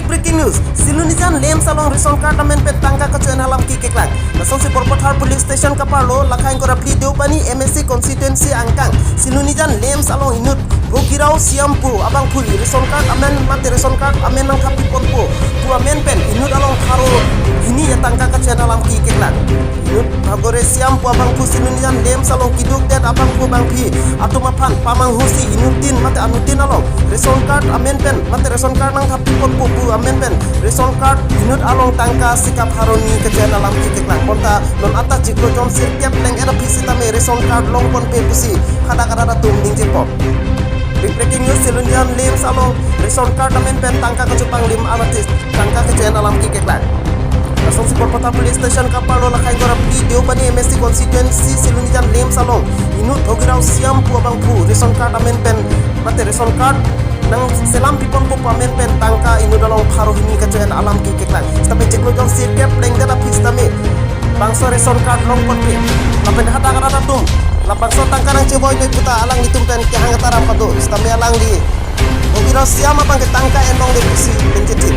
breaking news. Silunijan lem salong reson card amen pet tangka kacuan halam ki keklak. Nasong si Porpothar police station kaparlo lakain kora pli deupani MSC constituency angkang. Silunijan lem salong inut Bogirau siampu abang puri reson card amen mate reson card amen nang kapi potpo. Pu amen pen inut along haro ini ya tangka kacuan halam ki keklak. Inut bagore siampu abang pu silunijan lem salong kiduk det abang pu bang pi. Atu mapan pamang husi inutin mate anutin along reson card amen pen mate reson card nang kapi potpo pu amen pen reson card inut along tangka sikap haroni kacuan halam ki keklak. Konta non atas jiklo jom sirkep leng era pisita me reson card long kon pe pusi kada tum ding jepop. Big breaking news Silunijan lem salong reson card amen pen tangka kecupang lim amatis tangka kacuan halam ki keklak. Nasong si Porpothar police station kapalo lakay gora pli deupani MSC constituency Silunijan lem salong inut Bogirau siampu abang pu reson card amen pen mate reson card nang selam pipon po pamen pen tangka inu dalong paro hini kacuan alam ki keklak. Tapi jiklo jong sirkep leng data pistame bangso reson card long kon pe lapen hata kada tum lapang so tangka nang ceboy ne puta alang ditumpen ke hangataram padu stame alang di Bogirau siam abang ke tangka enong de pusi penjetit